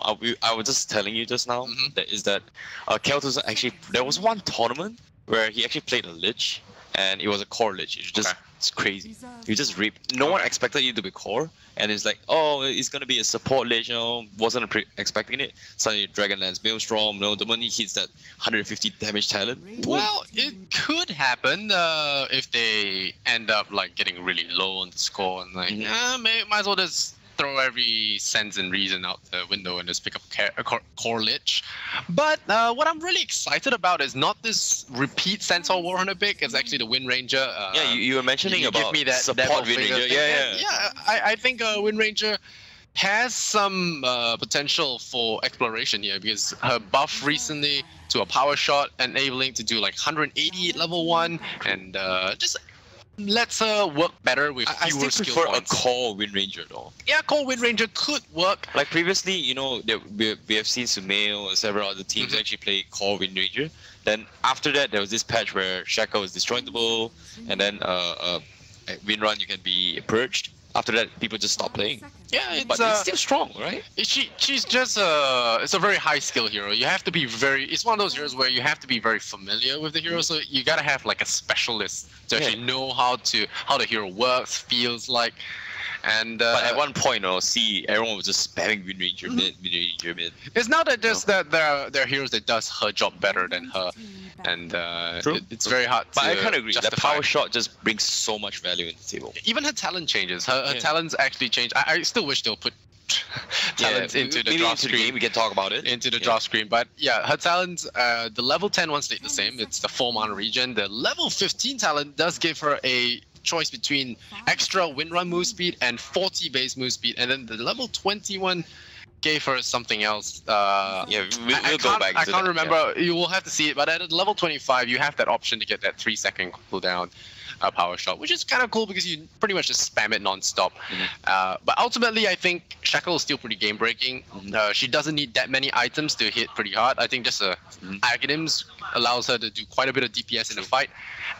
I was just telling you just now that Keltos actually there was one tournament where he actually played a Lich, and it was a core Lich. It's crazy. You just reap. No one expected you to be core, and it's like, oh, it's gonna be a support Lich. Wasn't expecting it. Suddenly Dragonlance Maelstrom. The money hits that 150 damage talent. Well, it could happen if they end up like getting really low on the score and like, might as well just throw every sense and reason out the window and just pick up a core Lich. But what I'm really excited about is not this repeat Centaur Warhunter pick. It's actually the Wind Ranger. You were mentioning about give me that support Wind Ranger. Yeah. I think Wind Ranger has some potential for exploration here because her buff recently to a power shot, enabling to do like 180 at level 1, and just lets her work better with fewer skill prefer points. a core Wind Ranger though. Yeah, core Wind Ranger could work. Like previously, we have seen Sumail and several other teams actually play core Wind Ranger. Then after that, there was this patch where Shackle is destroyable, and then Wind Run you can be purged. After that, people just stop playing. Yeah, but it's still strong, right? She's just it's a very high skill hero. You have to be it's one of those heroes where you have to be very familiar with the hero. So you gotta have like a specialist to actually know how the hero works, feels like. And but at one point, everyone was just spamming Wind Ranger mid, Wind Ranger mid. It's not that just that there are heroes that does her job better than her, and it's very hard. But to I kind of agree. The justify. power shot just brings so much value in the table. Even her talent changes. Her talents actually change. I still wish they'll put talents into the draw screen. Game, we can talk about it. Into the draw screen. But yeah, her talents, the level 10 one stayed the same. It's the 4 mana regen. The level 15 talent does give her a choice between extra Windrun move speed and 40 base move speed, and then the level 21 gave her something else. We'll go back. I can't remember. You will have to see it. But at level 25, you have that option to get that 3-second cooldown power shot, which is kind of cool because you pretty much just spam it non-stop. But ultimately, I think Shackle is still pretty game breaking. She doesn't need that many items to hit pretty hard. I think just Aghanim's allows her to do quite a bit of DPS in the fight.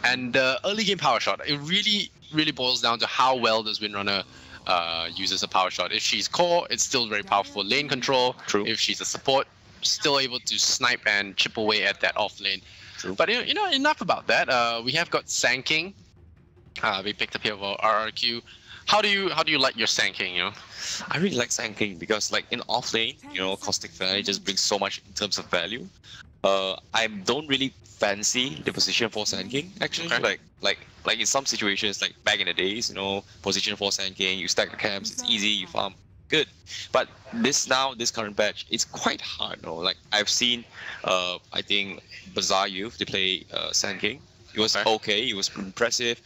And early game power shot, it really boils down to how well does Windrunner uses a power shot. If she's core, it's still very powerful lane control. True. If she's a support, still able to snipe and chip away at that off lane. True. But enough about that. We have got Sand King. We picked up here for RRQ. How do you like your Sand King? I really like Sand King because like in off lane, Caustic Finale just brings so much in terms of value. I don't really fancy the position for Sand King actually. Okay. Like in some situations, like back in the days, position for Sand King, you stack the camps, it's easy, you farm, good. But this current patch, it's quite hard. Like I've seen, I think Bazaar Youth they play Sand King. It was okay. It was impressive.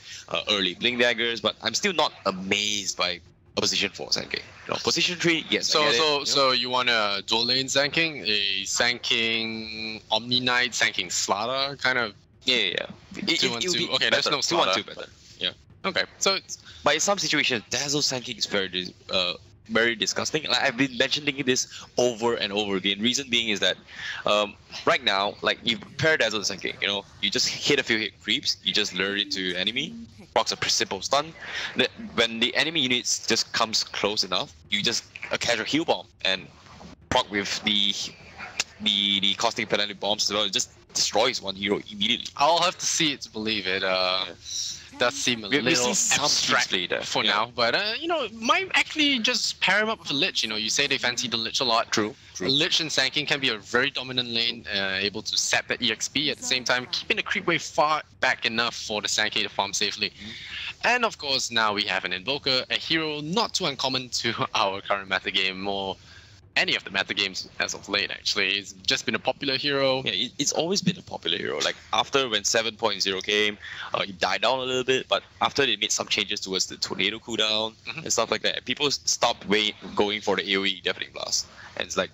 Early blink daggers, but I'm still not amazed by a position 4 Sand King. Position 3, yes. So you want a dual lane Sand King, a Sand King Omni Knight, Sand King Slaughter kind of. Yeah. 2-1-2. Okay, there's no Slaughter. 2-1-2 better. Yeah. Okay. So, but in some situations, Dazzle Sand King is very disgusting. Like I've been mentioning this over and over again. Reason being is that right now, like you pair Dazzle Sand King, you just hit a few hit creeps, you just lure it to enemy, procs a simple stun. When the enemy units just comes close enough, you just a casual heal bomb and proc with the Caustic Penalty bombs, it just destroys one hero immediately. I'll have to see it to believe it. Does seem a little abstract for now, but might actually just pair him up with a Lich. You say they fancy the Lich a lot. True. A Lich and Sand King can be a very dominant lane, able to sap that EXP at the same time, keeping the creep wave far back enough for the Sand King to farm safely. And of course, now we have an Invoker, a hero not too uncommon to our current meta game or any of the meta games as of late. Actually, it's just been a popular hero. Yeah, it's always been a popular hero. Like after when 7.0 came, it died down a little bit, but after they made some changes towards the tornado cooldown and stuff like that, people stopped going for the AoE Deafening Blast. And it's like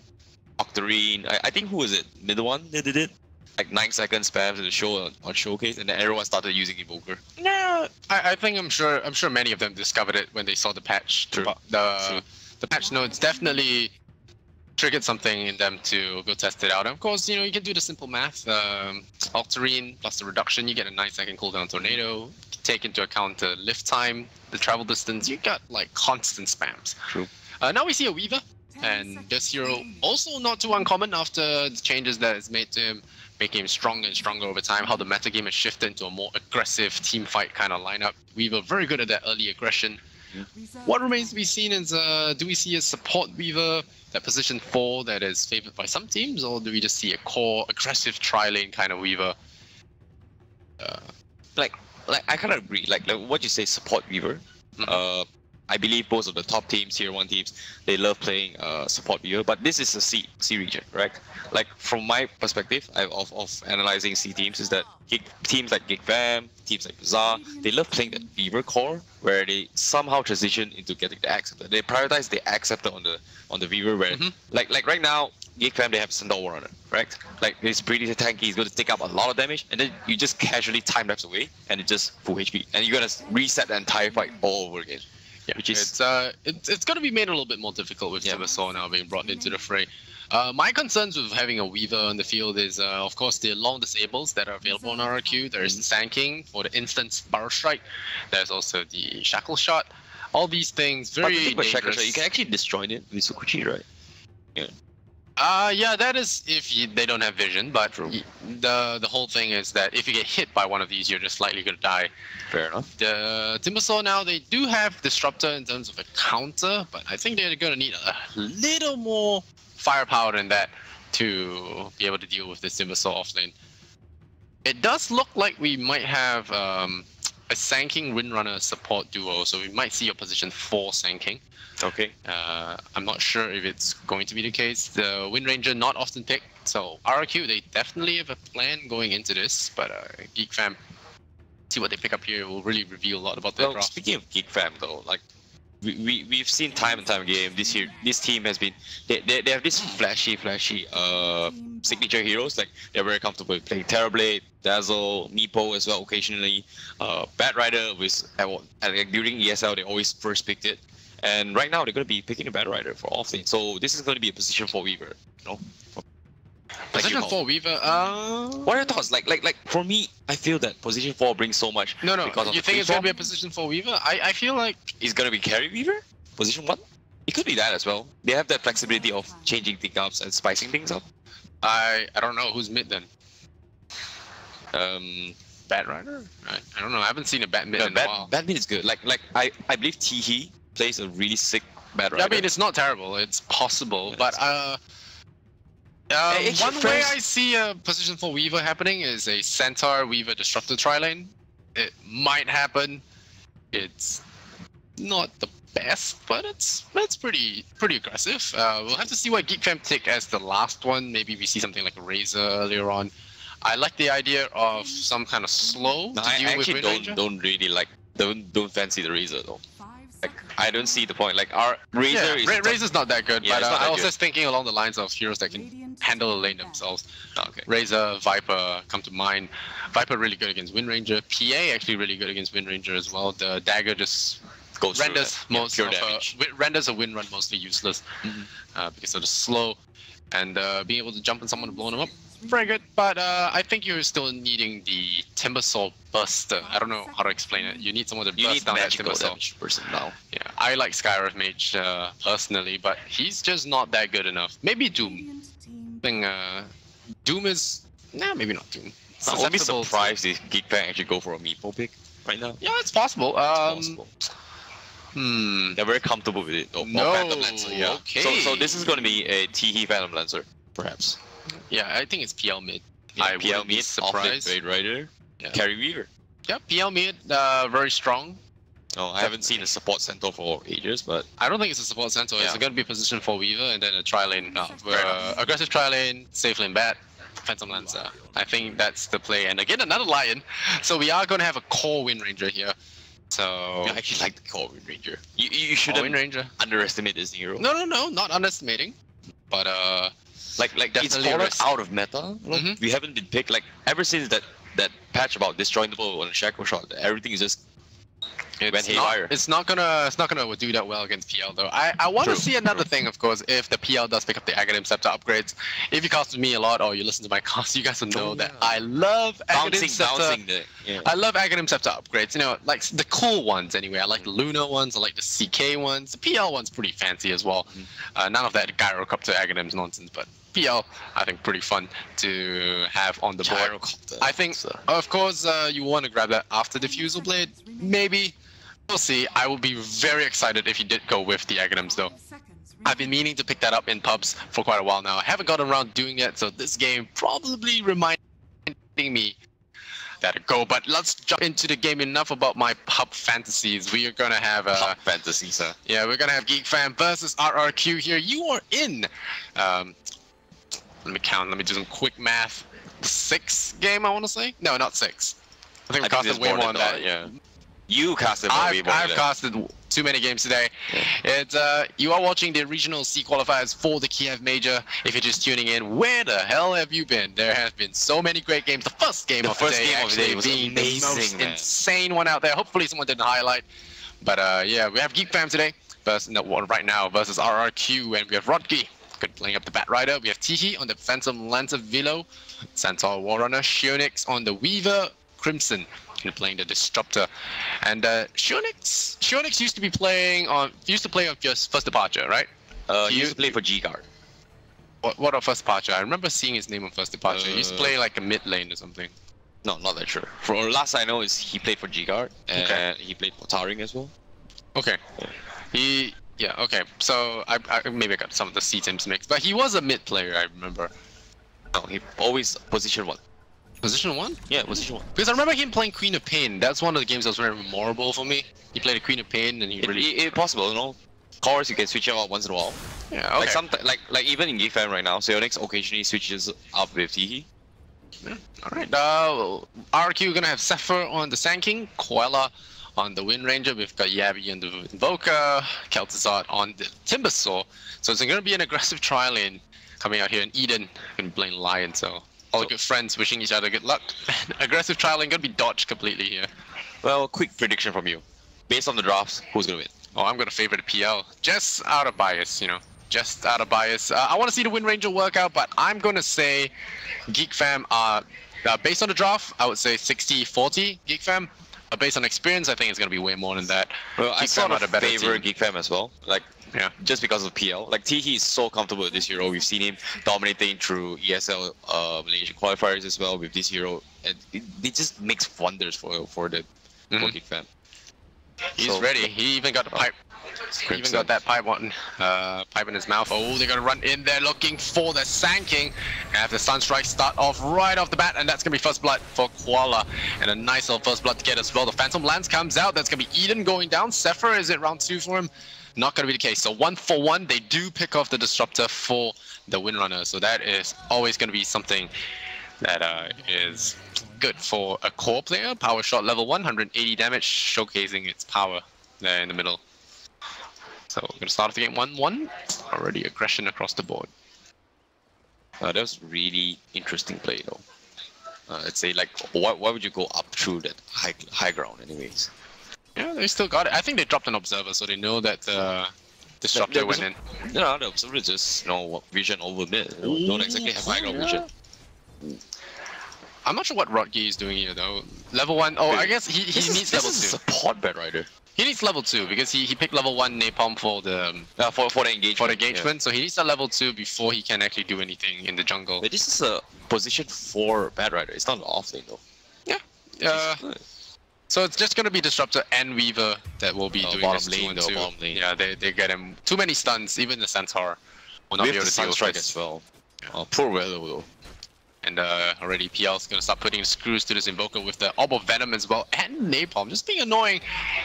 Octarine, I think who was it? Middle one they did it? Like 9 second spams in the show on Showcase, and then everyone started using Invoker. Yeah, I think I'm sure many of them discovered it when they saw the patch. True. The patch notes definitely triggered something in them to go test it out. And of course, you can do the simple math. Octarine plus the reduction, you get a 9 second cooldown tornado. Take into account the lift time, the travel distance, you got like constant spams. True. Now we see a Weaver. And this hero also not too uncommon after the changes that it's made to him, making him stronger and stronger over time. How the metagame has shifted into a more aggressive team fight kind of lineup. We were very good at that early aggression. What remains to be seen is, do we see a support Weaver, that position 4 that is favored by some teams, or do we just see a core aggressive tri-lane kind of Weaver? Like I kind of agree. Like what you say, support Weaver. I believe most of the top teams, tier 1 teams, they love playing support Weaver. But this is a C region, right? Like from my perspective of analyzing C teams, is that teams like Geek, teams like Bazaar, they love playing the Weaver core, where they somehow transition into getting the acceptor. They prioritize the acceptor on the Weaver, where like right now, Geek they have Centaur Warrunner, right? Like it's pretty tanky, he's going to take up a lot of damage, and then you just casually time lapse away, and it's just full HP, and you're gonna reset the entire fight all over again. Yeah, which is it's going to be made a little bit more difficult with Timbersaw now being brought into the fray. My concerns with having a Weaver on the field is, of course, the long disables that are available on RRQ. There's the Sand King for the instant Sparrow Strike. There's also the Shackle Shot. All these things very dangerous. Shackle Shot, you can actually destroy it with Sukuchi, right? Yeah. Yeah, that is if they don't have vision, but the whole thing is that if you get hit by one of these, you're just likely going to die. Fair enough. The Timbersaw now, they do have Disruptor in terms of a counter, but I think they're going to need a little more firepower than that to be able to deal with this Timbersaw offlane. It does look like we might have a Sand King Windrunner support duo, so we might see a position 4 Sand King. Okay. I'm not sure if it's going to be the case. The Wind Ranger not often picked, so RRQ, they definitely have a plan going into this, but Geek Fam, see what they pick up here will really reveal a lot about their draft. Speaking of Geek Fam though, like we've seen time and time again this team has been they have this flashy signature heroes, like they're very comfortable with playing Terrorblade, Dazzle, Nepo as well occasionally. Bat Rider was during ESL they always first picked it. And right now they're going to be picking a Bat Rider for offlane, so this is going to be a position 4 Weaver, you know. Position 4 Weaver. What are your thoughts? Like for me, I feel that position 4 brings so much. No. You think it's going to be a position 4 Weaver? I feel like it's going to be carry Weaver. Position 1. It could be that as well. They have that flexibility of changing things up and spicing things up. I don't know who's mid then. Bat Rider. I don't know. I haven't seen a Bat mid in a while. Bat mid is good. Like I believe Teehee plays a really sick Bat Rider. I mean, it's not terrible. It's possible, but one way I see a position 4 Weaver happening is a Centaur Weaver Disruptor tri-lane. It might happen. It's not the best, but it's pretty aggressive. We'll have to see what Geek Fam take as the last one. Maybe we see something like a Razor earlier on. I like the idea of some kind of slow to deal with Wind Ranger. Don't fancy the Razor though. Like, I don't see the point. Like our Razor Razor's not that good, but I was good. just thinking along the lines of heroes that can handle the lane themselves. Okay. Razor, Viper come to mind. Viper really good against Wind Ranger. PA actually really good against Wind Ranger as well. The dagger just renders renders a wind run mostly useless because of the slow, and being able to jump on someone and blow them up, very good. But I think you're still needing the Timbersaw Buster. I don't know how to explain it. You need someone to burst down that Timbersaw person now. Yeah, I like Skyriff Mage personally, but he's just not that good enough. Maybe Doom. I think Doom is maybe not Doom. I'm only surprised if Geek Fam actually go for a Meepo pick right now. Yeah, it's possible. They're very comfortable with it. Phantom Lancer, yeah. Okay. So this is going to be a Teehee Phantom Lancer, perhaps. Yeah, I think it's PL mid. Yeah, PL mid, surprise. Blade Rider, carry Weaver. Yeah, PL mid, very strong. Oh, I haven't seen a support center for ages, but I don't think it's a support center. It's going to be a position 4 Weaver and then a tri-lane. Aggressive tri-lane, safe lane bat, Phantom Lancer. I think that's the play. And again, another Lion. So we are going to have a core Wind Ranger here. So I actually like the core Wind Ranger. You shouldn't underestimate this hero. No, not underestimating. But like it's fallen out of meta. We haven't been picked ever since that patch about destroying the ball on a shackle shot. Everything is just went haywire. It's not gonna do that well against PL though. I want to see another thing, of course, if the PL does pick up the Aghanim Scepter upgrades. If you cast with me a lot or you listen to my cast, you guys will know that I love Aghanim Scepter. I love Aghanim Scepter upgrades. You know, like the cool ones anyway. I like the Luna ones. I like the CK ones. The PL one's pretty fancy as well. None of that Gyrocopter Aghanim's nonsense, but PL, I think, pretty fun to have on the board. I think, of course, you want to grab that after Diffusal Blade. Maybe. We'll see. I will be very excited if you did go with the Aghanims, though. I've been meaning to pick that up in pubs for quite a while now. I haven't gotten around doing it, so this game probably reminding me that to go. But let's jump into the game. Enough about my pub fantasies. We are going to have... pub fantasies, huh? Yeah, we're going to have Geek Fam versus RRQ here. You are in... let me count. Let me do some quick math. 6th game, I want to say? No, not 6. I think we casted way more than that. Yeah. You casted way more I've casted too many games today. It's you are watching the regional C qualifiers for the Kiev Major. If you're just tuning in, where the hell have you been? There have been so many great games. The first game of the day was being amazing, the most insane one out there. Hopefully someone didn't highlight. But yeah, we have Geek Fam today. Right now versus RRQ, and we have Rodgi playing up the Bat Rider. We have Tihi on the Phantom Lancer Vilo, Centaur Warrunner, Shionix on the Weaver, Crimson playing the Disruptor, and Shionix used to play on just First Departure, right? He used to play for G-Guard. What of First Departure? I remember seeing his name on First Departure. He used to play like a mid lane or something. No, not that sure. For last I know is he played for G-Guard, and he played for Taring as well. Okay. Yeah. Okay. So I maybe I got some of the C teams mixed, but he was a mid player, I remember. No, he always position 1. Position 1? Yeah, position 1. Because I remember him playing Queen of Pain. That's one of the games that was very memorable for me. He played a Queen of Pain, and he really... It's possible, you know. Cores you can switch out once in a while. Yeah, okay. Like even in Geek Fam right now, Sionix occasionally switches up with Tihi. Yeah. Alright. RQ gonna have Zephyr on the Sand King, Koala on the Wind Ranger. We've got Yabi on the Invoker, Kel'Thuzad on the Timbersaw. So it's gonna be an aggressive trial in coming out here in Eden and playing Lion, so all good friends wishing each other good luck. Aggressive trialing gonna be dodged completely here. Well, quick prediction from you. Based on the drafts, who's gonna win? Oh, I'm gonna favor the PL. Just out of bias, you know. Just out of bias. I want to see the Wind Ranger work out, but I'm gonna say Geek Fam based on the draft, I would say 60-40 Geek Fam. Based on experience, I think it's gonna be way more than that. Well, I sort of favor Geek Fam as well. Like, yeah, just because of PL. Like Tihi is so comfortable with this hero. We've seen him dominating through ESL Malaysian qualifiers as well with this hero, and it just makes wonders for Geek Fam. He's ready. He even got the pipe. He even got that pipe pipe in his mouth. Oh, they're gonna run in there looking for the Sand King. Have the Sunstrike start off right off the bat, and that's gonna be first blood for Koala, and a nice little first blood to get as well. The Phantom Lance comes out. That's gonna be Eden going down. Zephyr, is it round 2 for him? Not gonna be the case. So 1 for 1. They do pick off the Disruptor for the Windrunner. So that is always gonna be something that is good for a core player. Power shot level 1, 180 damage, showcasing its power there in the middle. So we're gonna start off the game 1-1. Already aggression across the board. That was really interesting play though. I'd say like, why would you go up through that high ground anyways? Yeah, they still got it. I think they dropped an observer, so they know that Disruptor went in. No, the observer is just vision over mid. Don't exactly have high ground vision. I'm not sure what Rodgi is doing here though. Level 1. Oh, I guess he needs level 2. This is support Bat Rider. He needs level 2 because he picked level 1 Napalm for the engagement. For the engagement, yeah. So he needs a level 2 before he can actually do anything in the jungle. But this is a position for Bat Rider. It's not an off lane though. Yeah. So it's just gonna be Disruptor and Weaver that will be doing bottom this lane, 2-2. Bottom lane. Yeah, they get him too many stuns. Even the Centaur will not be able to deal with Sunstrike this as well. Yeah. Poor Weather though. And already PL's gonna start putting screws to this Invoker with the Orb of Venom as well, and Napalm just being annoying.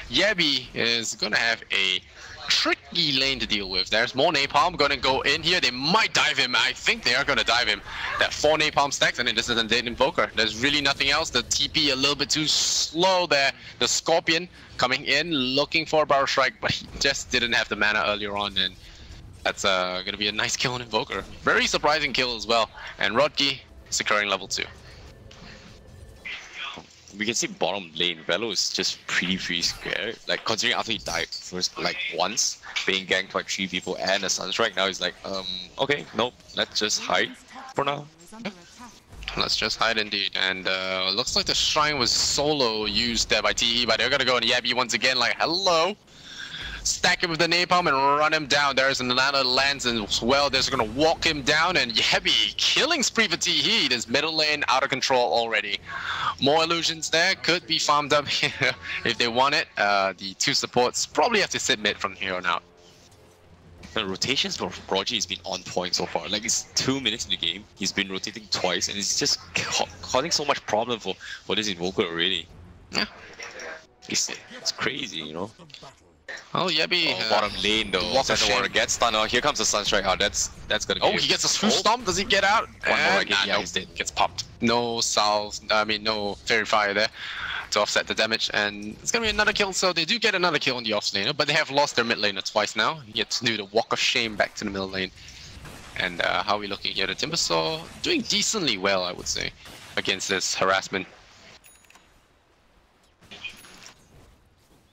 Yabi is gonna have a tricky lane to deal with. There's more Napalm gonna go in here. They might dive him. I think they are gonna dive him. That 4 Napalm stacks, and then this is a dead Invoker. There's really nothing else. The TP a little bit too slow there. The Scorpion coming in, looking for a Barrel Strike, but he just didn't have the mana earlier on, and that's gonna be a nice kill on Invoker. Very surprising kill as well. And Rodgi securing level 2. we can see bottom lane, Velo is just pretty scared. Like considering after he died first like once, being ganked by 3 people and a Sunstrike, now he's like, okay, nope, let's just hide for now. Let's just hide indeed. And looks like the shrine was solo used there by TE, but they're gonna go on Yabi once again, like, hello. Stack him with the napalm and run him down. There's another lands as well. They're gonna walk him down, and Yabi killing spree for TE. This middle lane out of control already. More illusions there, could be farmed up here if they want it. The 2 supports probably have to sit mid from here on out. The rotations for Roger has been on point so far. Like it's 2 minutes in the game, he's been rotating twice, and it's just causing so much problem for this Invoker already. Yeah, it's crazy, you know. Oh, Yabi. Bottom lane though. Doesn't want to get stunned. Oh, here comes the Sunstrike out. That's gonna. Oh, he gets a Smooth Stomp. Does he get out? One more again. Yeah, no, he's dead. Gets popped. No salve. I mean, no Fairy Fire there to offset the damage, and it's gonna be another kill. So they do get another kill on the off laner, but they have lost their mid laner twice now. You get to do the walk of shame back to the middle lane. And how are we looking here? The Timbersaw doing decently well, I would say, against this harassment.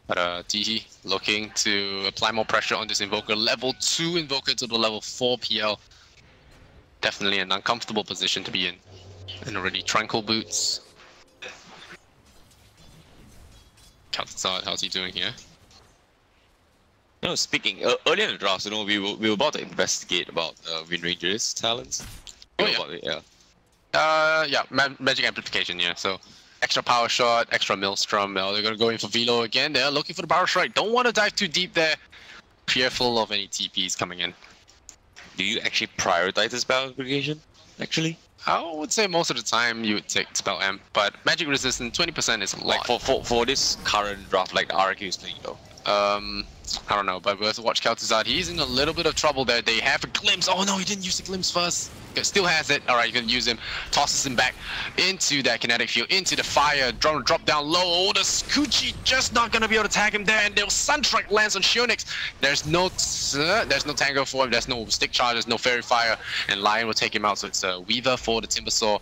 But Tihi looking to apply more pressure on this Invoker. Level 2 Invoker to the level 4 PL. Definitely an uncomfortable position to be in. And already Tranquil Boots. Kaltazad, how's he doing here? No, speaking earlier in the draft, you know, we were about to investigate about Wind Ranger's talents. Oh, yeah. About it, yeah. Yeah, magic amplification, yeah. So extra power shot, extra maelstrom. Now they're gonna go in for Velo again. They're looking for the power strike. Don't want to dive too deep there. Fearful of any TPs coming in. Do you actually prioritize this spell amplification? Actually, I would say most of the time you would take spell amp, but magic resistance 20% is a lot. like for this current draft, like the RQ is playing though. I don't know, but we have to watch Kaltazad. He's in a little bit of trouble there. They have a glimpse. Oh no, he didn't use the glimpse first. Okay, still has it. Alright, you're gonna use him. Tosses him back into that kinetic field, into the fire. Drop down low. Oh, the Scoochie just not gonna be able to tag him there, and their Sunstrike lands on Shionix. There's no tango for him. There's no stick charge. There's no fairy fire, and Lion will take him out. So it's a Weaver for the Timbersaw.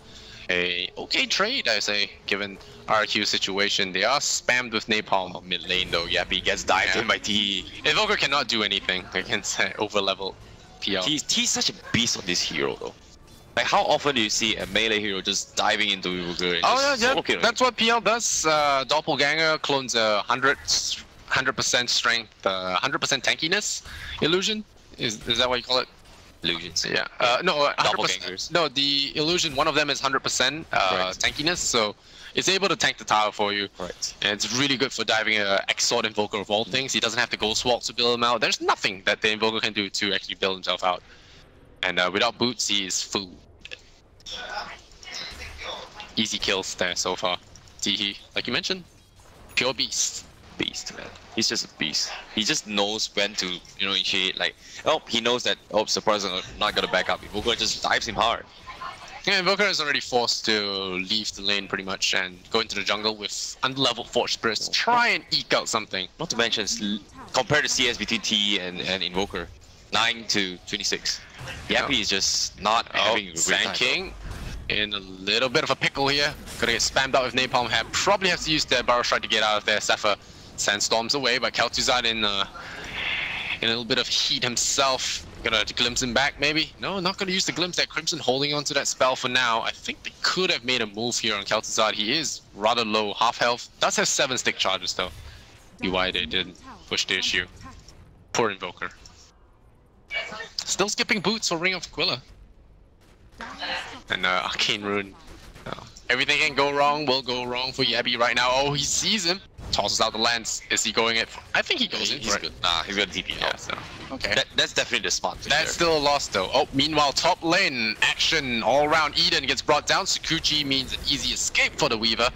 A okay trade, I say, given RQ situation. They are spammed with napalm. Mid lane though, Yappy gets dived in by T. Invoker cannot do anything against over level PL. He's such a beast on this hero though. Like how often do you see a melee hero just diving into Invoker? Oh yeah, that's what PL does. Doppelganger clones 100% strength, 100% tankiness illusion. Is that what you call it? Illusions. Yeah. No, 100%. No, the illusion. One of them is 100% tankiness, so it's able to tank the tower for you. Right. And it's really good for diving a X-Sword Invoker of all things. He doesn't have to Ghost Walk to build him out. There's nothing that the Invoker can do to actually build himself out. And without boots, he is full. Easy kills there so far. Tihi, like you mentioned, pure beast. Beast, man. He's just a beast. He just knows when to, you know, initiate. Like, oh, he knows that, oh, surprise, I'm not gonna back up. Invoker just dives him hard. Yeah, Invoker is already forced to leave the lane pretty much and go into the jungle with underleveled Forge Spirits. Try and eke out something. Not to mention, compared to CS between T and Invoker, 9 to 26. Yappy is just not having a great Sand King in a little bit of a pickle here. Gonna get spammed out with Napalm. Probably has to use their Barrow Strike to get out of there. Sepher sandstorms away, but Kaltuzad in a little bit of heat himself. Gonna glimpse him back, maybe? No, not gonna use the glimpse. That Crimson holding on to that spell for now. I think they could have made a move here on Kaltuzad. He is rather low, half health. Does have 7 stick charges though. Be why they didn't push the issue. Poor Invoker. Still skipping boots for Ring of Aquila. And Arcane Rune. Everything can go wrong, will go wrong for Yabi right now. Oh, he sees him. Tosses out the lance. Is he going it? I think he goes in. He's good. Nah, he's got TP. Yeah, so. Okay. That's definitely the smart thing. That's still a loss though. Oh, meanwhile, top lane action all around. Eden gets brought down. Sakuchi means an easy escape for the Weaver.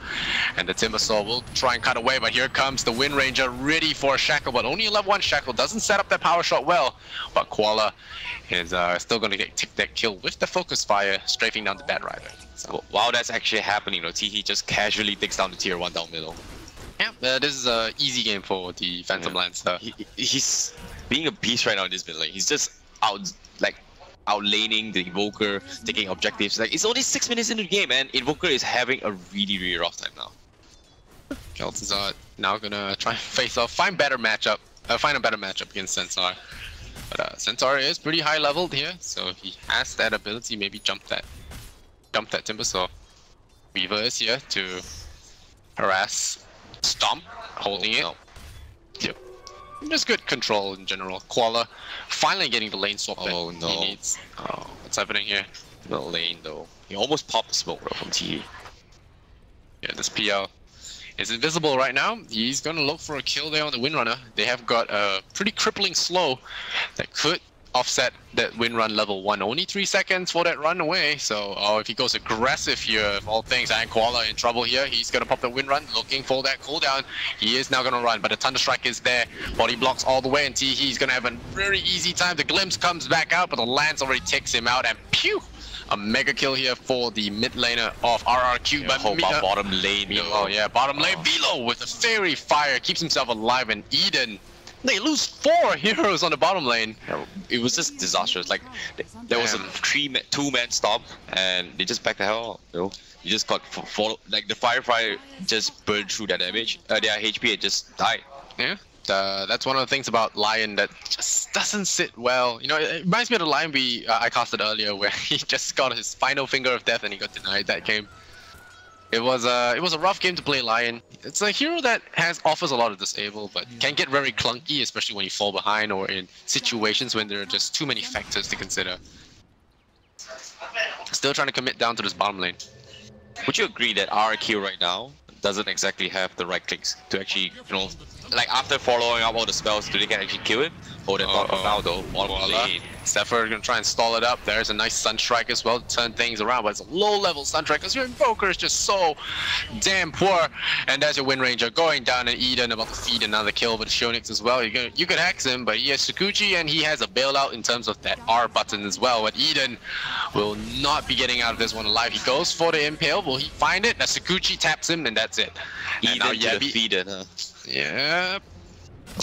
And the Timbersaw will try and cut away, but here comes the Wind Ranger ready for a Shackle, but only a level 1 Shackle. Doesn't set up that power shot well, but Koala is still going to take that kill with the Focus Fire, strafing down the Bad Rider. So, while that's actually happening, you know, T just casually takes down the tier 1 down middle. Yeah, this is an easy game for the Phantom Lancer. He's being a beast right now in this mid lane. He's just outlaning the Invoker, taking objectives. Like, it's only 6 minutes into the game, and Invoker is having a really rough time now. Kel'Thuzad now gonna try and face off, find a better matchup against Centaur. But Centaur is pretty high leveled here, so he has that ability, maybe jump that Timber. So Weaver is here to harass Stomp, holding it. Yep. Just good control in general. Koala finally getting the lane swap that he needs. Oh, what's happening here? The lane though. He almost popped the smoke bro, from TE. Yeah, this PL is invisible right now. He's gonna look for a kill there on the Windrunner. They have got a pretty crippling slow that could offset that Windrun level 1. Only 3 seconds for that run away. So if he goes aggressive here, of all things, and Koala in trouble here. He's gonna pop the Windrun, looking for that cooldown. He is now gonna run, but the Thunder Strike is there. Body blocks all the way, and He's gonna have a very easy time. The Glimpse comes back out, but the Lance already takes him out, and pew! A mega kill here for the mid laner of RRQ. Yeah, but bottom lane though. Oh yeah, bottom lane. Velo with a Fairy Fire keeps himself alive, and Eden. They lose 4 heroes on the bottom lane. It was just disastrous. Like there was a 2-man stop, and they just backed the hell out. You know, you just got like the Firefly just burned through that damage. Their HP had just died. Yeah. That's one of the things about Lion that just doesn't sit well. You know, it reminds me of the Lion I casted earlier, where he just got his final finger of death and he got denied that game. It was a rough game to play Lion. It's a hero that offers a lot of disable, but can get very clunky, especially when you fall behind or in situations when there are just too many factors to consider. Still trying to commit down to this bottom lane. Would you agree that RQ right now doesn't exactly have the right clicks to actually, you know, like after following up all the spells, do they can actually kill it? Oh, they're not now though. Zephyr gonna try and stall it up. There's a nice Sunstrike as well to turn things around, but it's a low-level Sunstrike because your Invoker is just so damn poor. And there's your Wind Ranger going down, and Eden about to feed another kill with Shonix as well. You could hex him, but he has Sakuchi, and he has a bailout in terms of that R button as well. But Eden will not be getting out of this one alive. He goes for the Impale. Will he find it? That Sakuchi taps him, and that's it. Eden now to the feeder, huh? Yeah.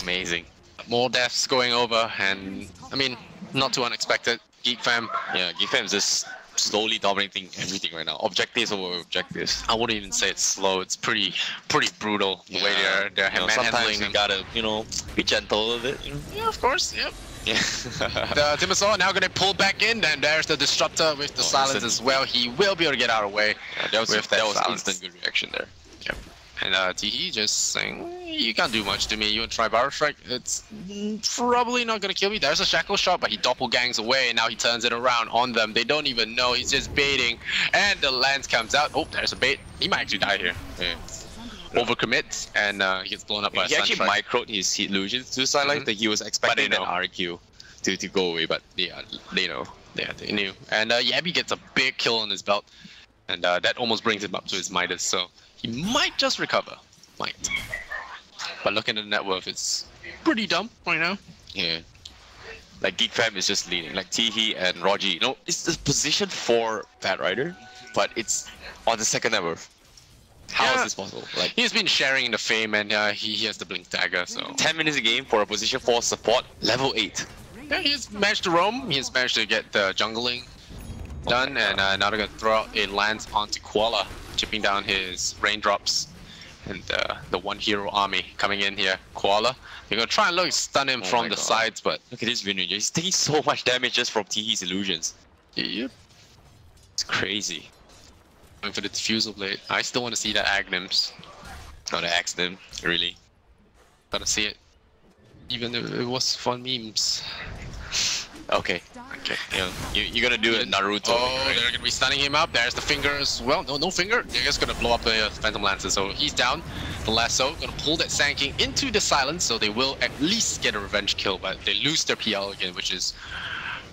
Amazing. More deaths going over, and I mean, not too unexpected. Geek fam. Yeah, Geek fam is just slowly dominating everything right now. Objectives over objectives. I wouldn't even say it's slow. It's pretty brutal the way they're sometimes you gotta, you know, be gentle with it. You know? Yeah, of course. Yep. Yeah. The Timbersaw now gonna pull back in, and there's the Disruptor with the silence as well. He will be able to get out of the way. Yeah, that was instant good reaction there. Yep. And Teehee just saying, you can't do much to me. You want to try Barrel Strike? It's probably not going to kill me. There's a Shackle Shot, but he doppelgangs away, and now he turns it around on them. They don't even know. He's just baiting, and the Lance comes out. Oh, there's a bait. He might actually die here. Yeah. Overcommits, and he gets blown up by a Sunstrike. He actually microed his illusions to silence that he was expecting an RQ to go away, but yeah, they know. Yeah, they knew. And Yabby gets a big kill on his belt, and that almost brings him up to his Midas, so he might just recover. Might. But looking at the net worth, it's pretty dumb right now. Yeah. Like Geek Fam is just leading. Like Teehee and Rogi. You know, it's the position for Bad Rider, but it's on the second net worth. How is this possible? Like he's been sharing the fame, and he has the Blink Dagger, so 10 minutes a game for a position 4 support, level 8. Yeah, he's managed to roam. He's managed to get the jungling done, and now they're gonna throw out a Lance onto Koala, chipping down his raindrops. And the one hero army coming in here. Koala, you're gonna try and stun him from the sides, but look at this Wind Ranger. He's taking so much damage just from Teehee's illusions. Yep. It's crazy. Going for the Diffusal Blade. I still want to see that Agnims. Not an accident, really. Gotta see it. Even if it was fun memes. Okay. Yeah, you're gonna do a Naruto. Oh, right? They're gonna be stunning him up. There's the finger as well. No finger. They're just gonna blow up the Phantom Lances. So he's down. The lasso gonna pull that Sand King into the silence, so they will at least get a revenge kill, but they lose their PL again, which is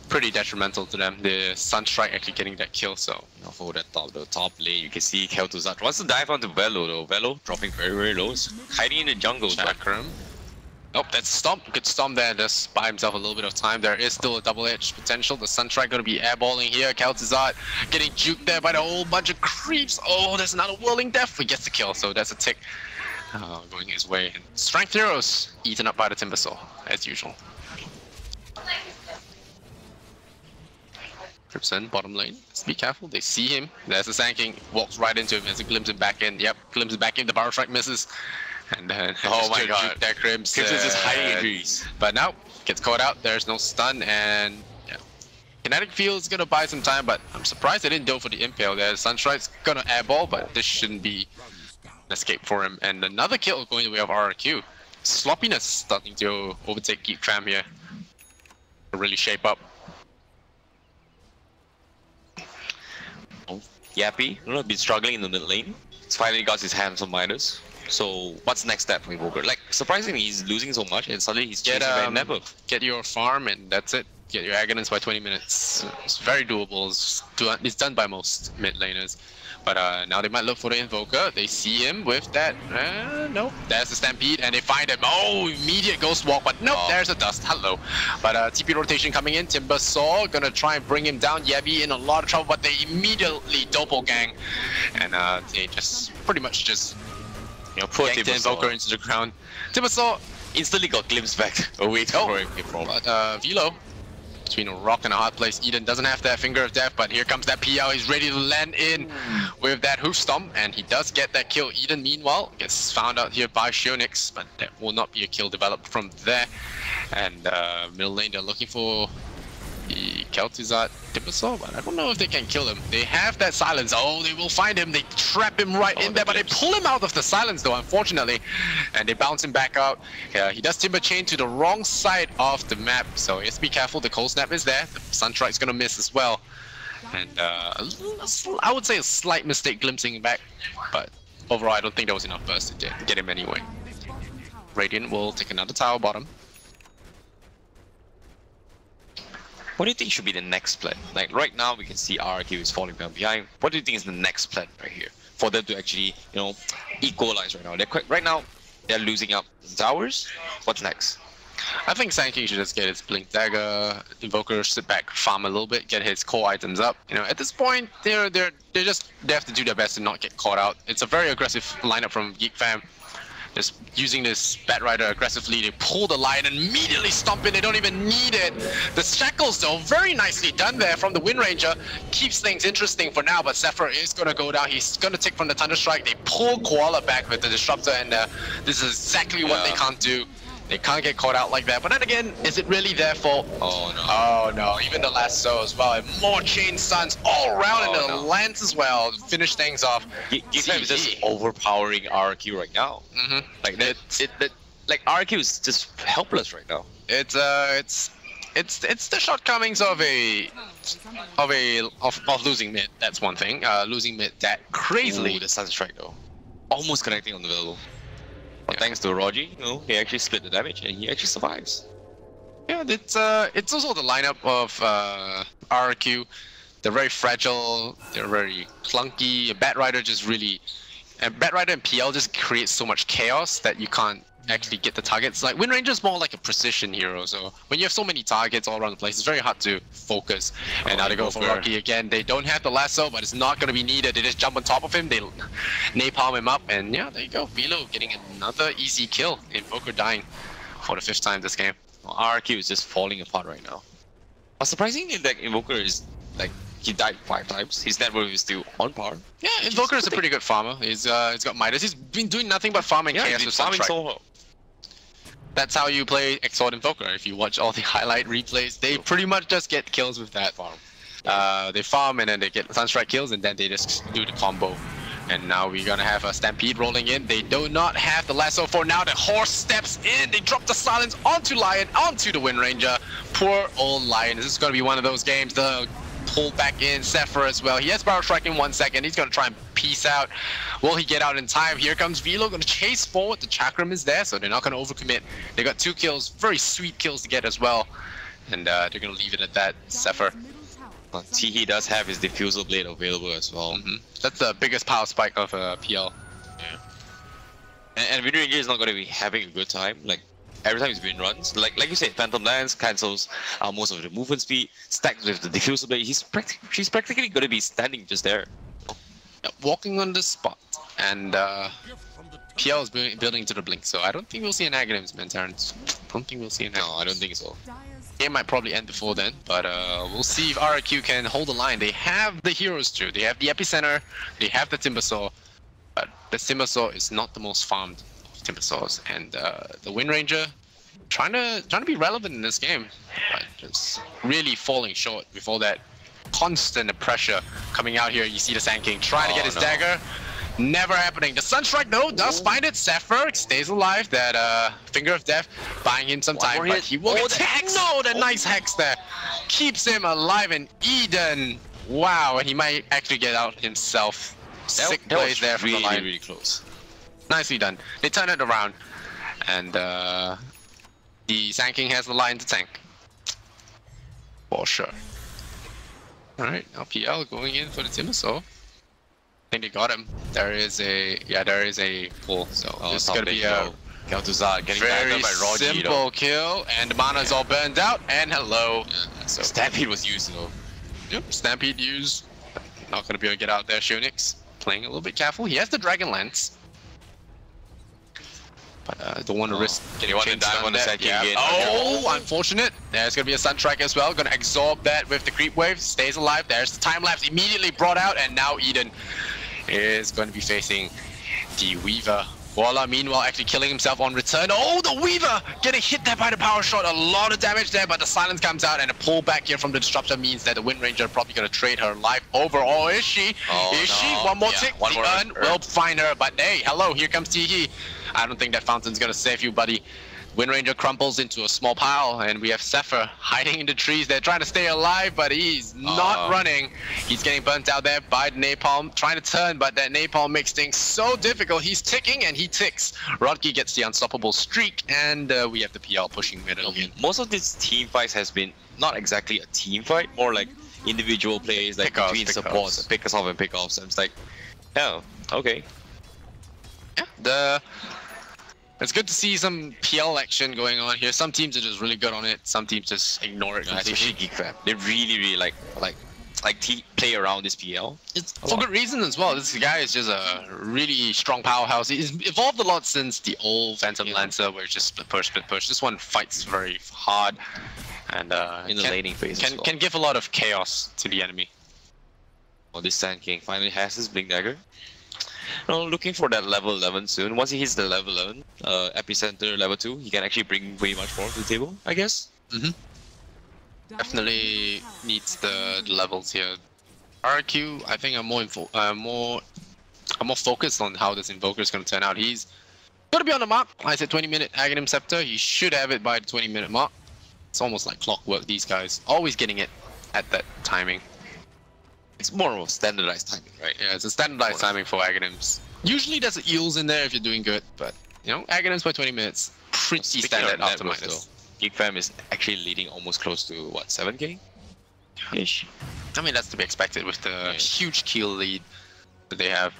pretty detrimental to them. The Sunstrike actually getting that kill, so for that top lane, you can see Kel'Thuzad wants to dive onto Velo though. Velo dropping very low. It's hiding in the jungle. Chakram. Oh, that's Stomp. Good Stomp there, just buy himself a little bit of time. There is still a double-edged potential. The Sunstrike going to be airballing here. Kel'Thuzad getting juked there by the whole bunch of creeps. Oh, there's another Whirling Death. He gets the kill, so that's a tick going his way. And Strength Heroes eaten up by the Timbersaw, as usual. Crimson, bottom lane. Let's be careful. They see him. There's the Sand King. Walks right into him. There's a glimpse him back in. Yep, glimpse back in. The Barrel Strike misses. And then Oh my god. that Crimson. Crimson's just hiding injuries. But now, gets caught out. There's no stun. And yeah. Kinetic Field's gonna buy some time, but I'm surprised they didn't go for the Impale there. Sunstrike's gonna airball, but this shouldn't be an escape for him. And another kill going the way of RRQ. Sloppiness starting to overtake Geek Fam here. To really shape up. Yappy, been struggling in the mid lane. He's finally got his hands on Midas. So what's the next step for Invoker? Like, surprisingly, he's losing so much, and suddenly he's chasing by Never. Get your farm, and that's it. Get your Aghanim's by 20 minutes. It's very doable. It's done by most mid laners. But now they might look for the Invoker. They see him with that. Nope. There's the Stampede, and they find him. Oh, immediate Ghost Walk, but nope, there's a Dust. Hello. But TP rotation coming in. Timbersaw gonna try and bring him down. Yabby in a lot of trouble, but they immediately doppelgang. And they just pretty much just yanked the Invoker into the ground. Timbersaw Instantly got glimpsed back away from him. But Velo, between a rock and a hard place, Eden doesn't have that Finger of Death, but here comes that PL. He's ready to land in with that Hoof Stomp, and he does get that kill. Eden, meanwhile, gets found out here by Shionix, but that will not be a kill developed from there. And middle lane, they're looking for the Kel'Thuzad Timbersaw, but I don't know if they can kill him. They have that silence. Oh, they will find him. They trap him right in there, but they pull him out of the silence though, unfortunately. And they bounce him back out. He does Timber Chain to the wrong side of the map, so he has to be careful. The Cold Snap is there. The Sunstrike's gonna miss as well. And I would say a slight mistake glimpsing him back, but overall I don't think there was enough burst to get him anyway. Radiant will take another tower bottom. What do you think should be the next plan? Like right now we can see RRQ is falling down behind. What do you think is the next plan right here for them to actually, equalize right now? Right now they're losing up towers. What's next? I think Sand King should just get his Blink Dagger, Invoker sit back, farm a little bit, get his core items up. At this point they have to do their best to not get caught out. It's a very aggressive lineup from Geek Fam. Just using this Batrider aggressively, they pull the line and immediately stomp in. They don't even need it. The Shackles though, very nicely done there from the Wind Ranger. Keeps things interesting for now, but Zephyr is going to go down. He's going to take from the Thunderstrike. They pull Koala back with the Disruptor, and this is exactly what they can't do. They can't get caught out like that. But then again, is it really their fault? Oh no. Oh no, even the lasso as well. And more chain stuns all around, and the lance as well. Finish things off. Geek is just overpowering RRQ right now. Like like RRQ is just helpless right now. It's the shortcomings of losing mid. That's one thing. Losing mid that crazily. Ooh, the Sunstrike though, almost connecting on the level. But thanks to Rogi, he actually split the damage and he actually survives. Yeah, it's also the lineup of RRQ. They're very fragile. They're very clunky. Batrider just really, and Batrider and PL just creates so much chaos that you can't actually get the targets. Like Wind Ranger's more like a precision hero, so when you have so many targets all around the place, it's very hard to focus. And now they go for Rocky again. They don't have the lasso, but it's not going to be needed. They just jump on top of him, they napalm him up, and yeah, there you go. Velo getting another easy kill. Invoker dying for the 5th time this game. RRQ is just falling apart right now. But surprisingly, like Invoker is like he died 5 times. His net worth is still on par. Yeah, Invoker is a pretty good farmer. He's got Midas. He's been doing nothing but farming chaos with Sunstrike. That's how you play Exort Invoker. If you watch all the highlight replays, they pretty much just get kills with that farm. They farm and then they get Sunstrike kills and then they just do the combo. And now we're gonna have a Stampede rolling in. They do not have the lasso for now. The horse steps in. They drop the silence onto Lion, onto the Wind Ranger. Poor old Lion. This is gonna be one of those games. The pull back in Zephyr as well. He has Barrel Strike in 1 second. He's gonna try and peace out. Will he get out in time? Here comes Velo, gonna chase forward. The Chakram is there, so they're not gonna overcommit. They got 2 kills, very sweet kills to get as well. And they're gonna leave it at that, Zephyr. He does have his Diffusal Blade available as well. That's the biggest power spike of PL. Yeah. And Wind Ranger is not gonna be having a good time. Like every time he's been runs, like you said, Phantom Lance cancels most of the movement speed, stacks with the Diffusal Blade. She's practically gonna be standing just there. Walking on the spot, and PL is building to the blink, so I don't think we'll see an Aghanim's, man, Terrence. I don't think we'll see an Aghanim's. No, I don't think so. Game might probably end before then, but we'll see if RQ can hold the line. They have the heroes too. They have the Epicenter, they have the Timbersaw, but the Timbersaw is not the most farmed of Timbersaws, and the Wind Ranger trying to be relevant in this game, but just really falling short with all that constant pressure coming out here. You see the Sand King trying to get his dagger. Never happening. The Sunstrike though does find it. Zephyr stays alive. That Finger of Death buying him some time, but he will get hex. No, the nice hex there keeps him alive. And Eden, wow, and he might actually get out himself. Sick plays there from the line. Really close. Nicely done. They turn it around, and the Sand King has the line to tank for sure. All right, now PL going in for the Timbersaw. I think they got him. There is a pull. So this is gonna be a very simple kill, and the mana is all burned out. And hello. Yeah, so Stampede was used, though. Yep, Stampede used. Not gonna be able to get out there. Shunix playing a little bit careful. He has the Dragon Lance, but don't want to risk getting changed on that. Yeah. Oh, unfortunate. There's gonna be a Sunstrike as well. Gonna absorb that with the creep wave. Stays alive. There's the time lapse immediately brought out, and now Eden is going to be facing the Weaver. Voila, meanwhile, actually killing himself on return. Oh, the Weaver getting hit there by the power shot. A lot of damage there, but the silence comes out, and a pullback here from the Disruptor means that the Wind Ranger probably going to trade her life over. Oh, is she? Is she? One more tick. The Urn will find her, but hey, hello, here comes Tiki. I don't think that fountain's going to save you, buddy. Wind Ranger crumbles into a small pile, and we have Zephyr hiding in the trees. They're trying to stay alive, but he's not running. He's getting burnt out there by the Napalm, trying to turn, but that Napalm makes things so difficult. He's ticking, and he ticks. Rodkey gets the unstoppable streak, and we have the PL pushing middle again. Most of these team fights has been not exactly a team fight, more like individual plays, like between supports, pick-offs and pick-offs. And it's like, oh, okay. Yeah, it's good to see some PL action going on here. Some teams are just really good on it. Some teams just ignore it. Especially Geek fam. They really like play around this PL. It's for good reason as well. This guy is just a really strong powerhouse. He's evolved a lot since the old Phantom Lancer, where it's just split push. This one fights very hard, and in the laning phase can give a lot of chaos to the enemy. Oh, this Sand King finally has his Blink Dagger. No, looking for that level 11 soon. Once he hits the level 11, Epicenter level 2, he can actually bring way much more to the table, I guess. Definitely needs the levels here. RQ, I think I'm more focused on how this Invoker is going to turn out. He's going to be on the mark. I said 20-minute Aghanim Scepter. He should have it by the 20-minute mark. It's almost like clockwork. These guys always getting it at that timing. It's more of a standardized timing, right? Yeah, it's a standardized timing for Aghanims. Usually there's eels in there if you're doing good, but you know, Aghanims by 20 minutes, pretty standard after minus. Geek fam is actually leading almost close to what, 7k? Ish. I mean, that's to be expected with the huge kill lead that they have.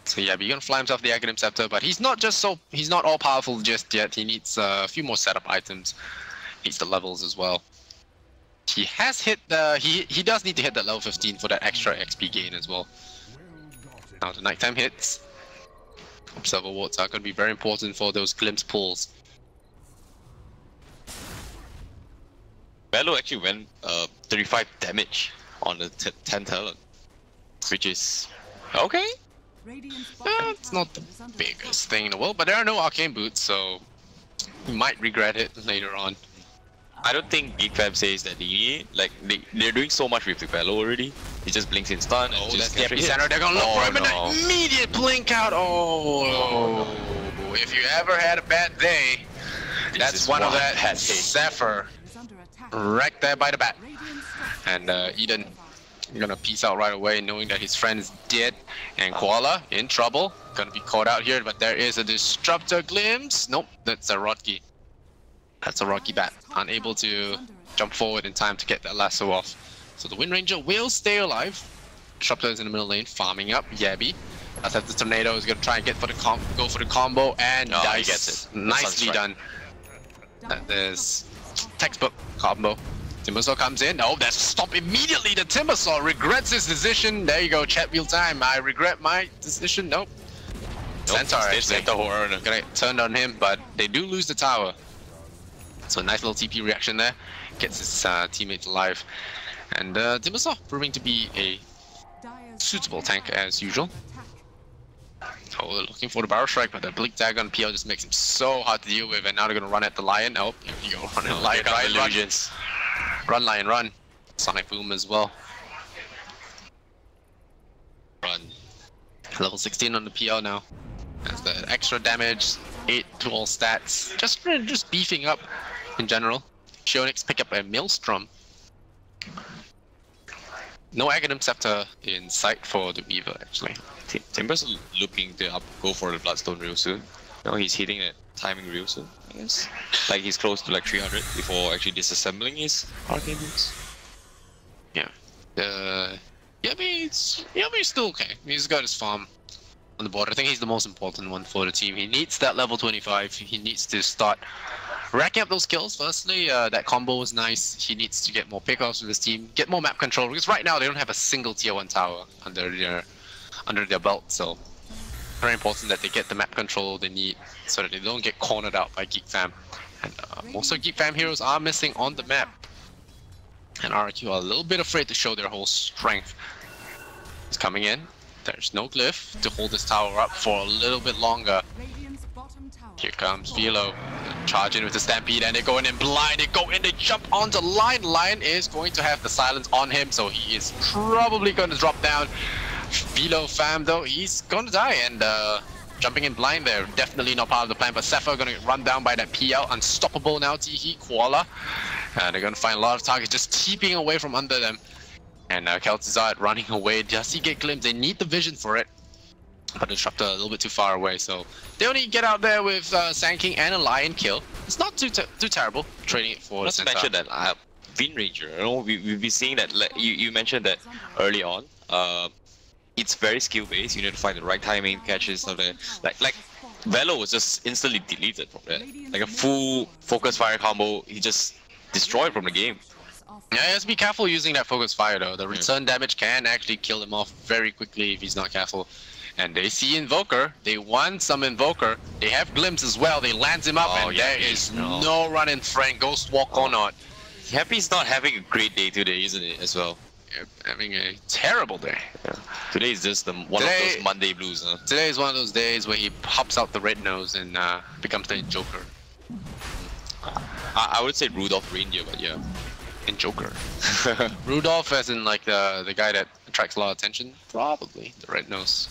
So yeah, but you're gonna fly himself the Aghanim Scepter, but he's not all powerful just yet. He needs a few more setup items. Needs the levels as well. He has hit the he does need to hit that level 15 for that extra XP gain as well. Now the nighttime hits. Observer wards are going to be very important for those glimpse pulls. Velo actually went 35 damage on the 10 talent, which is okay. It's not the biggest thing in the world, but there are no arcane boots, so you might regret it later on. I don't think Geek Fam says that they're doing so much with the Velo already. He just blinks in stun. Oh, that's the Epicenter. They're gonna look for him, and an immediate blink out. Oh, if you ever had a bad day, that's one of that. Zephyr right there by the bat, and Eden gonna peace out right away, knowing that his friend is dead, and Koala in trouble. Gonna be caught out here, but there is a Disruptor glimpse. Nope, that's a Rodkey. That's a Rocky Bat, unable to jump forward in time to get that lasso off. So the Wind Ranger will stay alive. Disruptor is in the middle lane, farming up. Yabby. That's the Tornado is going to try and go for the combo, and Dice. He gets it. Nicely done. There's textbook combo. Timbersaw comes in. Oh, that's stop immediately. The Timbersaw regrets his decision. There you go, chat real time. I regret my decision. Nope. Centaur actually. Gonna turn on him, but they do lose the tower. So nice little TP reaction there, gets his teammates alive. And Dimmersaw proving to be a suitable tank as usual. So they're looking for the Barrel Strike, but the Blink Dagger on PL just makes him so hard to deal with, and now they're going to run at the Lion. Oh, here you go, run at the Lion, run, Lion, run. Sonic Boom as well. Run. Level 16 on the PL now. That's the extra damage, 8 to all stats. Just beefing up in general. Xionix pick up a Maelstrom. No Aghanim Scepter in sight for the Weaver actually. Timber's looking to go for the Bloodstone real soon. No, he's hitting that timing real soon, I guess. Like he's close to like 300 before actually disassembling his arcane boots. Yeah. Yummi's still okay. He's got his farm on the board. I think he's the most important one for the team. He needs that level 25. He needs to start racking up those kills. Firstly, that combo was nice. He needs to get more pickoffs with his team, get more map control, because right now they don't have a single tier 1 tower under their belt. So very important that they get the map control they need so that they don't get cornered out by Geek Fam. And most of Geek Fam heroes are missing on the map. And RQ are a little bit afraid to show their whole strength. He's coming in. There's no glyph to hold this tower up for a little bit longer. Here comes Velo. Charge in with the Stampede, and they're going in blind. They go in, they jump onto Lion. Lion is going to have the silence on him, so he is probably going to drop down. Velo Fam, though, he's going to die, and jumping in blind there, definitely not part of the plan, but Sepher going to get run down by that PL. Unstoppable now, Tihi, Koala. They're going to find a lot of targets just keeping away from under them. And Kel'Thuzad running away. Does he get glimpsed? They need the vision for it. But the Disruptor a little bit too far away, so they only get out there with Sand King and a Lion kill. It's not too terrible, trading it for Let's the mention that Wind Ranger, you know, we've been seeing that, you mentioned that early on. It's very skill based. You need to find the right timing, catches, stuff like that. Like Velo was just instantly deleted from there. Like a full focus fire combo, he just destroyed from the game. Yeah, he has to be careful using that focus fire though. The return damage can actually kill him off very quickly if he's not careful. And they see Invoker, they want some Invoker, they have Glimpse as well, they land him up, and there is no run in front, Ghost Walk or not. Happy's not having a great day today, isn't it, as well? Yeah, having a terrible day. Yeah. Today is just one of those Monday blues, huh? Today is one of those days where he pops out the red nose and becomes the Joker. I would say Rudolph Reindeer, but yeah. In Joker. Rudolph as in like the guy that attracts a lot of attention? Probably the red nose.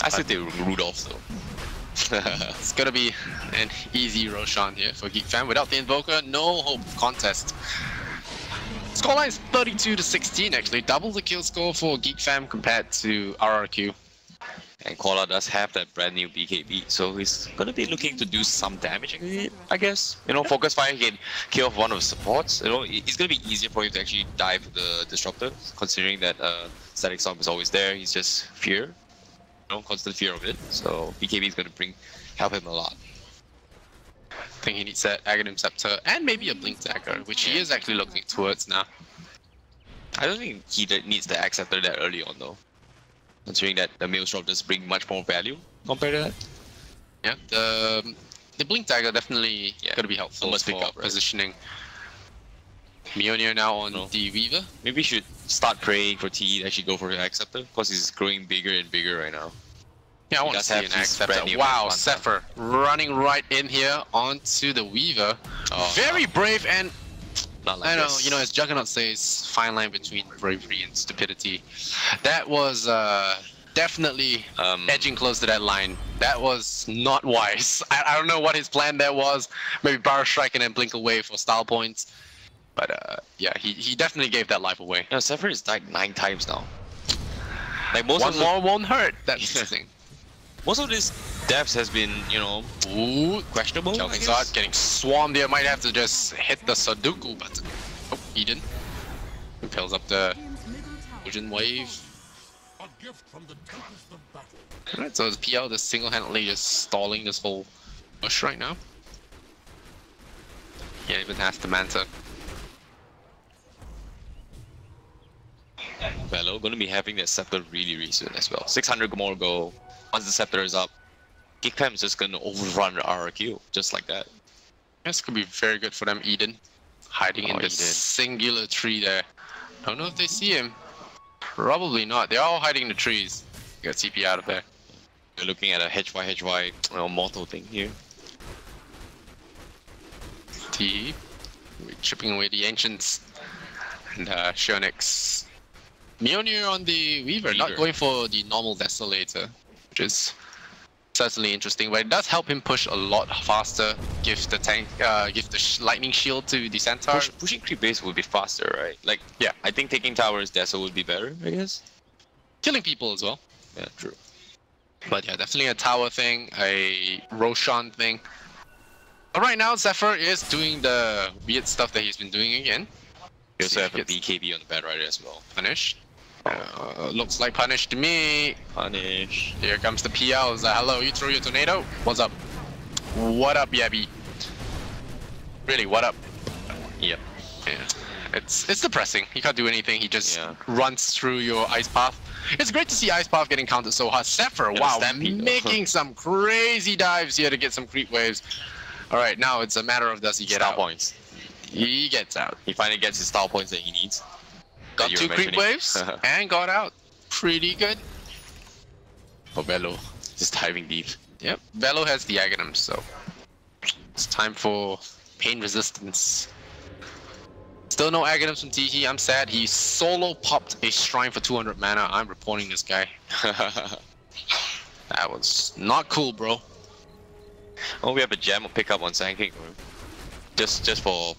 I said they were Rudolph though. It's gonna be an easy Roshan here for Geek Fam. Without the Invoker, no hope of contest. Scoreline is 32-16 actually, double the kill score for Geek Fam compared to RRQ. And Koala does have that brand new BKB, so he's gonna be looking to do some damage, I guess. You know, Focus Fire can kill off one of the supports. You know, it's gonna be easier for him to actually dive the Disruptor, considering that Static Storm is always there. He's just fear, you know, constant fear of it. So BKB is gonna help him a lot. I think he needs that Aghanim Scepter and maybe a Blink Dagger, which he is actually looking towards now. I don't think he needs the Axe Scepter that early on though, considering that the Maelstrom does bring much more value compared to that. Yeah, the Blink Dagger definitely gonna be helpful for positioning. Mjolnir now on the Weaver. Maybe we should start praying for T to actually go for the Axe Scepter, because he's growing bigger and bigger right now. Yeah, I want to see an Axe Scepter. Wow, Sepher running right in here onto the Weaver. Oh, very brave, and not like I know, this. you know, as Juggernaut says, fine line between bravery and stupidity. That was definitely edging close to that line. That was not wise. I don't know what his plan there was. Maybe Barrel Strike and then blink away for style points. But yeah, he definitely gave that life away. Yeah, Sepher has died 9 times now. Like One more won't hurt. That's the thing. Most of these deaths has been, you know, questionable. Kel'Thuzad getting swarmed here. Might have to just hit the Sudoku button. Oh, he didn't. Impales up the Ocean Wave. Alright, so the PL just single-handedly just stalling this whole push right now. Yeah, even has the Manta. Velo gonna be having that Scepter really soon as well. 600 more go. Once the Scepter is up, Geek Fam is just gonna overrun RRQ, just like that. This could be very good for them, Eden. Hiding in the Eden. singular tree there. Don't know if they see him. Probably not. They're all hiding in the trees. Get TP out of there. You're looking at a HY mortal thing here. T. We're chipping away the ancients. And Shionix. Mjolnir on the Weaver, not going for the normal Desolator, which is certainly interesting, but it does help him push a lot faster. Give the tank, give the lightning shield to the Centaur. Pushing creep base would be faster, right? Like, yeah, I think taking towers Deso would be better, I guess. Killing people as well. Yeah, true. But yeah, definitely a tower thing, a Roshan thing. But right now, Zephyr is doing the weird stuff that he's been doing again. You also have a BKB on the Bad Rider as well. Punish. Looks like punish to me. Punish. Here comes the PLs. Hello, you throw your tornado. What's up? What up, Yabby? Really, what up? Yep. Yeah. It's depressing. He can't do anything. He just runs through your ice path. It's great to see ice path getting counted so hard. Zephyr, wow, making some crazy dives here to get some creep waves. All right, now it's a matter of does he get out? Points. He gets out. He finally gets his style points that he needs. Got 2 creep waves and got out. Pretty good. Oh, Velo. Just diving deep. Yep, Velo has the Aghanim, so it's time for pain resistance. Still no Aghanims from TT. I'm sad. He solo popped a shrine for 200 mana. I'm reporting this guy. That was not cool, bro. Oh, we have a gem pickup on Sand King. Just for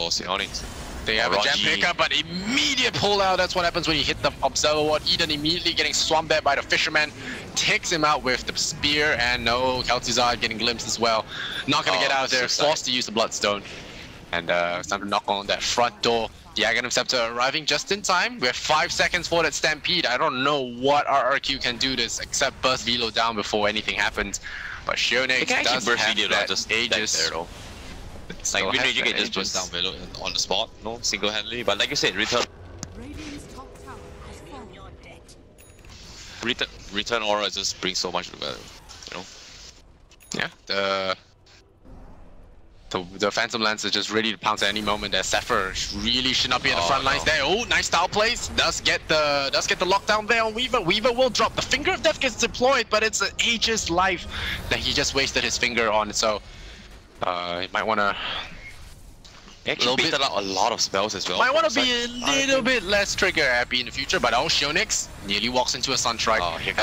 Psionics. They have a gem pickup, but immediate pull out. That's what happens when you hit the Observer Ward. Eden immediately getting swamped there by the Fisherman. Takes him out with the spear, and no, Kel'Thuzad getting glimpsed as well. Not gonna get out of there, forced to use the Bloodstone. And it's time to knock on that front door. The Aghanim Scepter arriving just in time. We have 5 seconds for that Stampede. I don't know what RRQ can do this except burst Velo down before anything happens. But Shionix does have that just Aegis. There, though. Like, Wind Ranger can just burst down Velo on the spot, no, single-handedly. But like you said, return aura just brings so much to value, you know. Yeah, the Phantom Lance is just ready to pounce at any moment. That Zephyr really should not be in the front lines there. Oh, nice style plays. Does get the lockdown there on Weaver. Weaver will drop. The Finger of Death gets deployed, but it's an Aegis life that he just wasted his finger on. So he might want to. Actually beat out a lot of spells as well. Might want to be a little bit less trigger happy in the future, but Shionix nearly walks into a Sunstrike.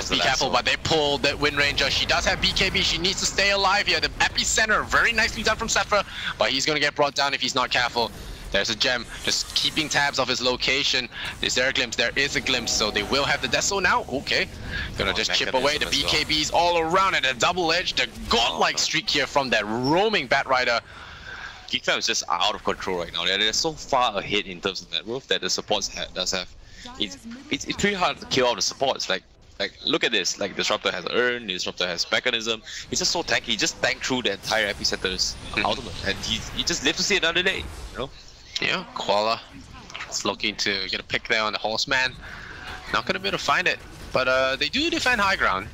Be careful, but they pulled that Wind Ranger. She does have BKB, she needs to stay alive here. The epicenter, very nicely done from Zephyr, but he's going to get brought down if he's not careful. There's a gem, just keeping tabs of his location. Is there a glimpse? There is a glimpse, so they will have the Deso now. Okay, gonna just chip away the BKBs all around, and a double edge, the godlike streak here from that roaming Bat Rider. Geek is just out of control right now. They're so far ahead in terms of net worth that the supports does have. It's pretty hard to kill all the supports. Like look at this. Like Disruptor has Urn, Disruptor has Mechanism. He's just so tanky. He just tanked through the entire Epicenter's ultimate, and he just lives to see another day. You know? Yeah, Koala is looking to get a pick there on the Horseman. Not gonna be able to find it, but they do defend high ground,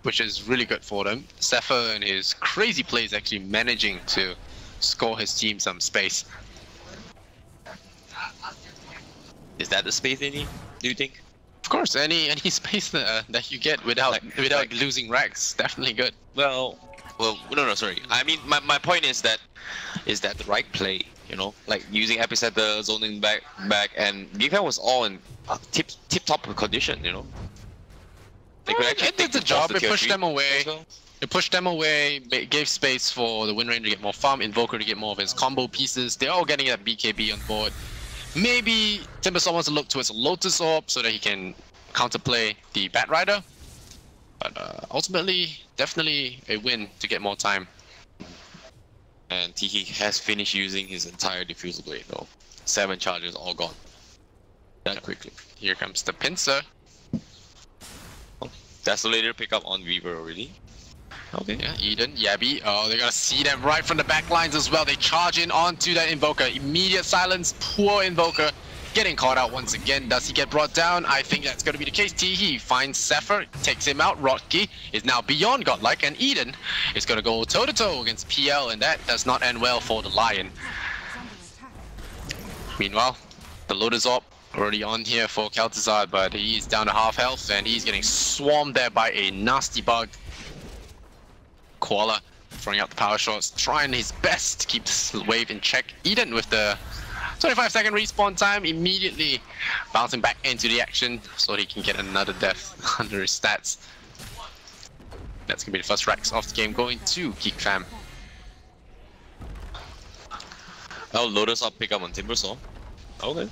which is really good for them. Zephyr and his crazy plays actually managing to score his team some space. Is that the space they need, do you think? Of course, any space that you get without losing racks, definitely good. Well, no, sorry. I mean, my point is that the right play, you know, like using Epicenter, zoning back, and Geek was all in tip-top condition, you know. They could actually did the job. It pushed them away. It pushed them away, gave space for the Wind Ranger to get more farm, Invoker to get more of his combo pieces. They're all getting that BKB on board. Maybe Timbersaw wants to look towards a Lotus Orb so that he can counterplay the Bat Rider. But ultimately, definitely a win to get more time. And Tiki has finished using his entire Diffusal Blade though. 7 charges all gone. That quickly. Here comes the Pincer. Desolator pick up on Weaver already. Okay. Yeah, Eden, Yabby. Oh, they're gonna see them right from the back lines as well. They charge in onto that Invoker. Immediate silence, poor Invoker. getting caught out once again. Does he get brought down? I think that's going to be the case. He finds Zephyr, takes him out. Rocky is now beyond godlike, and Eden is going to go toe-to-toe against PL, and that does not end well for the Lion. Meanwhile, the Lotus Orb already on here for Kel'Thuzad, but he's down to half health, and he's getting swarmed there by a nasty bug. Koala throwing out the power shots, trying his best to keep this wave in check. Eden with the 25-second respawn time, immediately bouncing back into the action so he can get another death under his stats. That's gonna be the first Rex of the game going to Geek fam. Oh, Lotus up pick up on Timbersaw. Okay.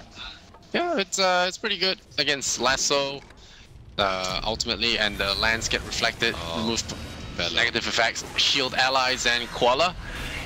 Yeah, it's pretty good against Lasso, ultimately, and the lands get reflected, remove negative effects, shield allies, and Koala.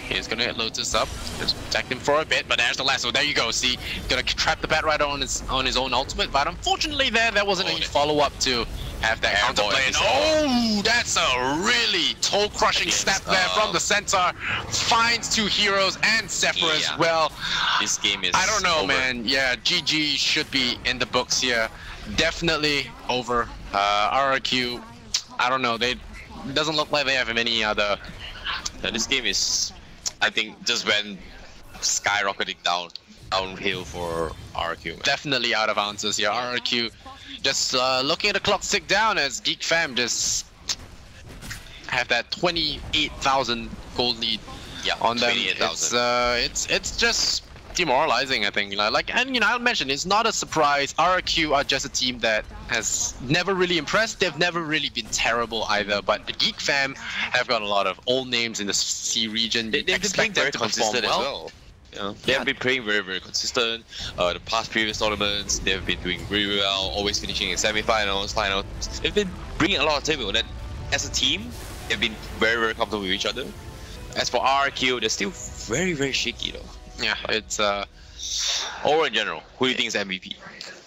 He's gonna get Lotus up, just protect him for a bit, but there's the Lasso. There you go. See, gonna trap the Bat Rider on his own ultimate, but unfortunately there wasn't any follow-up to have that counterplay. And oh, that's a really toe-crushing step there from the center. Finds two heroes and Zephyr as well. This game is, I don't know, over. man. Yeah, GG should be in the books here. Definitely over. RRQ, I don't know. It doesn't look like they have any other. This game is, I think, just went skyrocketing downhill for RRQ. Definitely out of answers here. RRQ just looking at the clock tick down as Geek fam just have that 28,000 gold lead on them. It's just demoralizing, I think. And I'll mention, it's not a surprise. RRQ are just a team that has never really impressed. They've never really been terrible either. But the Geek fam have got a lot of old names in the C region. They've been playing very consistent as well. They have been playing very, very consistent. The past previous tournaments, they've been doing really well, always finishing in semi-finals, finals. They've been bringing a lot of table. That as a team, they've been very, very comfortable with each other. As for RRQ, they're still very, very shaky though. Yeah, it's Or in general, who do you think is MVP?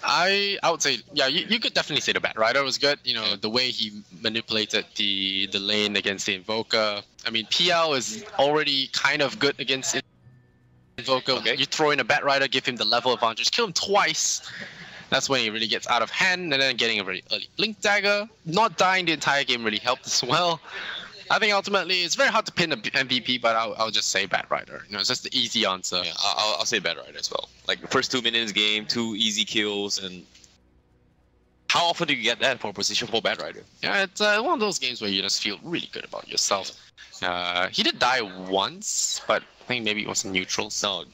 I would say, yeah, you could definitely say the Bat Rider was good. The way he manipulated the lane against the Invoker. I mean, PL is already kind of good against Invoker. Okay. You throw in a Bat Rider, give him the level advantage, kill him twice. That's when he really gets out of hand, and then getting a very early Blink Dagger. Not dying the entire game really helped as well. I think ultimately it's very hard to pin the MVP, but I'll just say Bat Rider. It's just the easy answer. Yeah, I'll say Bat Rider as well. Like the first 2 minutes game, 2 easy kills, and how often do you get that for position 4 Bat Rider? Yeah, it's one of those games where you just feel really good about yourself. He did die once, but I think maybe it was neutral. No,